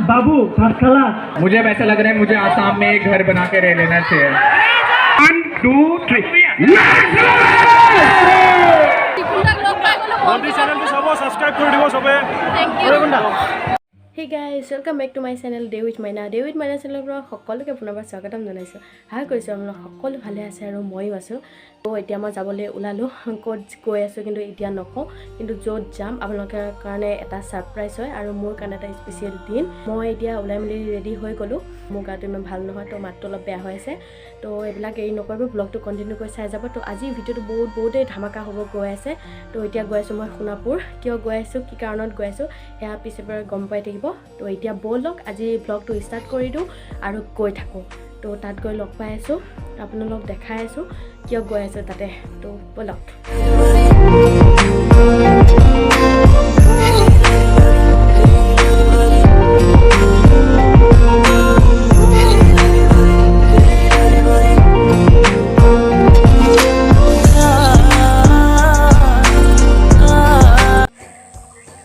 बाबू भात खाला। मुझे वैसा लग रहा है मुझे आसाम में एक घर बना के रह लेना चाहिए। 1 2 3 Hey guys, welcome back to my channel Day with Maina. Day with Maina channel পৰা সকলোকে পুনৰবাৰ স্বাগতম জনাইছো। হাই কৰিছো আপোনালোক সকলো ভালে আছে আৰু মইও আছো। তো এতিয়া মই যাবলৈ ওলালো ক'ত গৈ আছো কিন্তু এতিয়া নকওঁ কিন্তু য'ত যাম আপোনালোকৰ কাৰণে এটা সাৰপ্ৰাইজ হয় আৰু মোৰ কাৰণে এটা স্পেশাল দিন। মই এতিয়া ওলাই মেলি ৰেডি হৈ গলো। মোৰ গাটো ইমান ভাল নহয় তো মাতটো অলপ বেয়া হৈ আছে। তো এইবিলাক এৰি নকৰিব, ব্লগটো কন্টিনিউ কৰি চাই যাব। তো আজি ভিডিঅ'টো বহুতেই ধামাকা হ'ব গৈ আছে। তো এতিয়া গৈ আছো মই সোণাপুৰ। কিয় গৈ আছো, কি কাৰণত গৈ আছো সেয়া পিছে পৰা গম পাই থাকিব। তো এতিয়া বলক আজি ব্লগটো ষ্টাৰ্ট কৰি দিওঁ আৰু গৈ থাকোঁ। তো তাত গৈ লগ পাই আছোঁ, আপোনালোক দেখাই আছোঁ কিয় গৈ আছোঁ তাতে। তো বলক।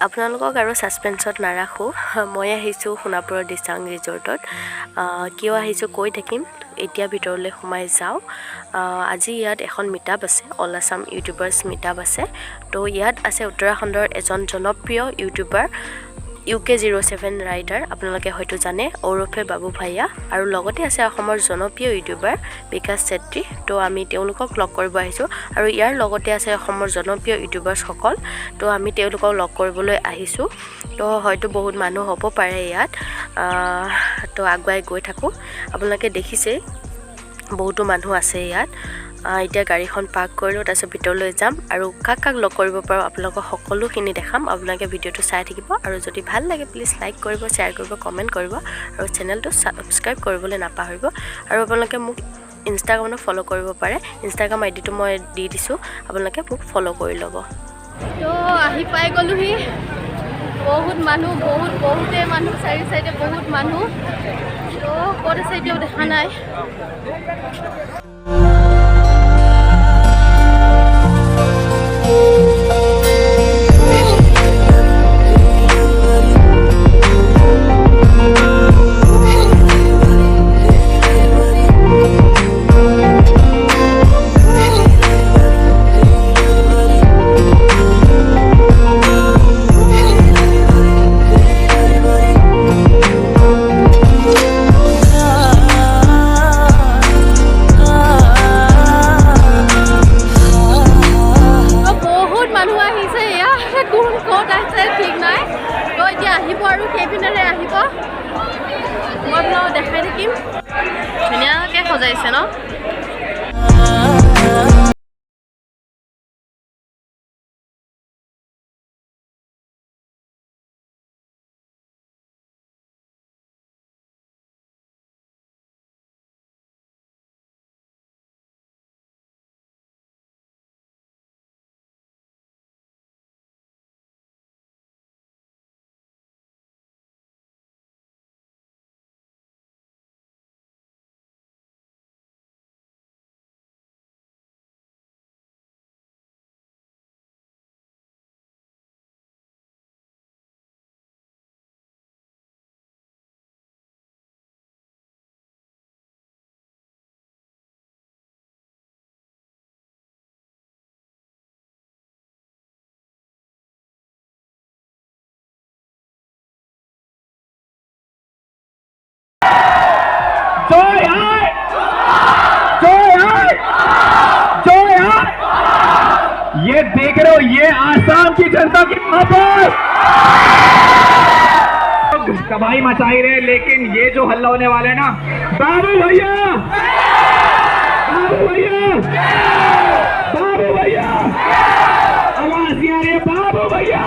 আপোনালোকক আৰু সাসপেন্সত নাৰাখোঁ। মই আহিছোঁ সোণাপুৰৰ দিচাং ৰিজৰ্টত। কিয় আহিছোঁ কৈ থাকিম, এতিয়া ভিতৰলৈ সোমাই যাওঁ। আজি ইয়াত এখন মিটআপ আছে, অল আছাম ইউটিউবাৰ্ছ মিটআপ আছে। তো ইয়াত আছে উত্তৰাখণ্ডৰ এজন জনপ্ৰিয় ইউটিউবাৰ UK07 ৰাইডাৰ, আপোনালোকে হয়তো জানে, ওৰফে বাবু ভাইয়া। আৰু লগতে আছে অসমৰ জনপ্ৰিয় ইউটিউবাৰ বিকাশ চেত্ৰী। তো আমি তেওঁলোকক লগ কৰিব আহিছোঁ আৰু ইয়াৰ লগতে আছে অসমৰ জনপ্ৰিয় ইউটিউবাৰ্ছসকল। তো আমি তেওঁলোকক লগ কৰিবলৈ আহিছোঁ। তো হয়তো বহুত মানুহ হ'ব পাৰে ইয়াত। তো আগুৱাই গৈ থাকোঁ। আপোনালোকে দেখিছেই বহুতো মানুহ আছে ইয়াত। এতিয়া গাড়ীখন পাৰ্ক কৰিলোঁ, তাৰপিছত ভিতৰলৈ যাম আৰু কাক কাক লগ কৰিব পাৰোঁ আপোনালোকক সকলোখিনি দেখাম। আপোনালোকে ভিডিঅ'টো চাই থাকিব আৰু যদি ভাল লাগে প্লিজ লাইক কৰিব, শ্বেয়াৰ কৰিব, কমেণ্ট কৰিব আৰু চেনেলটো ছাবস্ক্ৰাইব কৰিবলৈ নাপাহৰিব। আৰু আপোনালোকে মোক ইনষ্টাগ্ৰামতো ফ'ল' কৰিব পাৰে। ইনষ্টাগ্ৰাম আইডিটো মই দি দিছোঁ, আপোনালোকে মোক ফ'ল' কৰি ল'ব। তো আহি পাই গ'লোহি। বহুত মানুহ, বহুতেই মানুহ, চাৰি চাইডে বহুত মানুহ। তো ক'ত আছে এতিয়াও দেখা নাই। দেখাই থাকিম, ধুনীয়াকৈ সজাইছে ন। ये देख रहे हो, ये आसाम की जनता की मोहब्बत तबाही मचाई रहे। लेकिन ये जो हल्ला होने वाला है ना, बाबू भैया, बाबू भैया, बाबू भैया, आवाज नहीं आ रही है, बाबू भैया,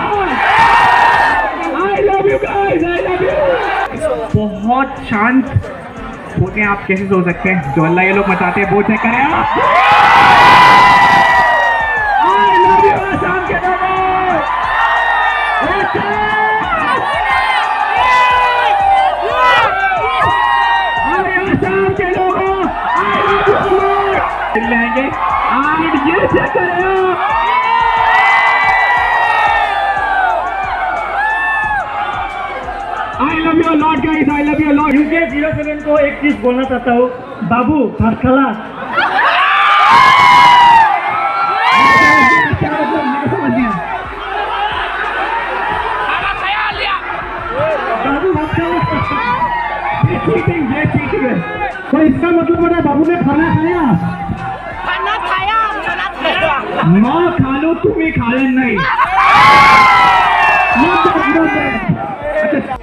I love you guys, I love you. बहुत शांत होते हैं आप, कैसे सो सकते हैं? जो हल्ला ये लोग मचाते हैं वो चेक करें आप। चिल्लाएंगे और ये चेक करें आप। I love you a lot. Lot guys I love you lot UK 07 को एक चीज बोलना चाहता हूँ बाबू भात खाला बाबू भात खाला ये चीटिंग है तो इसका मतलब है बाबू ने खाना खाया माँ खालो तुम्ही खायन नाही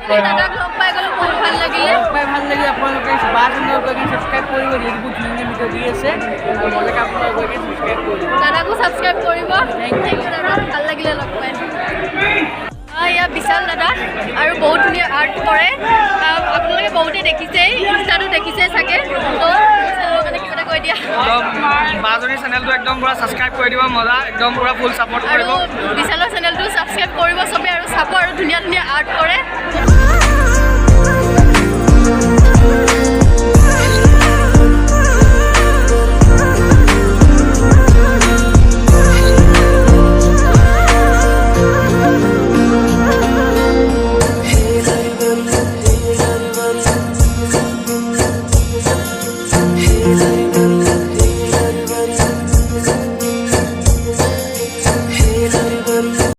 দাদাক লগ পাই গ'লো বহুত ভাল লাগিলে ভাল লাগিলে আপোনালোকে বাৰজনলৈকে ছাবস্ক্ৰাইব কৰিব যিবোৰ ধুনীয়া ভিডিঅ' দি আছে মজাকে আপোনালোকে ছাবস্ক্ৰাইব কৰিব দাদাকো ছাবস্ক্ৰাইব কৰিব থেংক ইউ দাদা ভাল লাগিলে লগ পাই এয়া বিশাল দাদা আৰু বহুত ধুনীয়া আৰ্ট কৰে আপোনালোকে বহুতে দেখিছেই ইনষ্টাটো দেখিছে চাগে তো মানে কিবা এটা কৈ দিয়া বাজনী চেনেলটো একদম পুৰা ছাবস্ক্ৰাইব কৰি দিব মজা একদম পুৰা ফুল ছাপোৰ্ট কৰিব আৰু বিশালৰ চেনেলটো ছাবস্ক্ৰাইব কৰিব চবে আৰু চাব আৰু ধুনীয়া ধুনীয়া আৰ্ট কৰে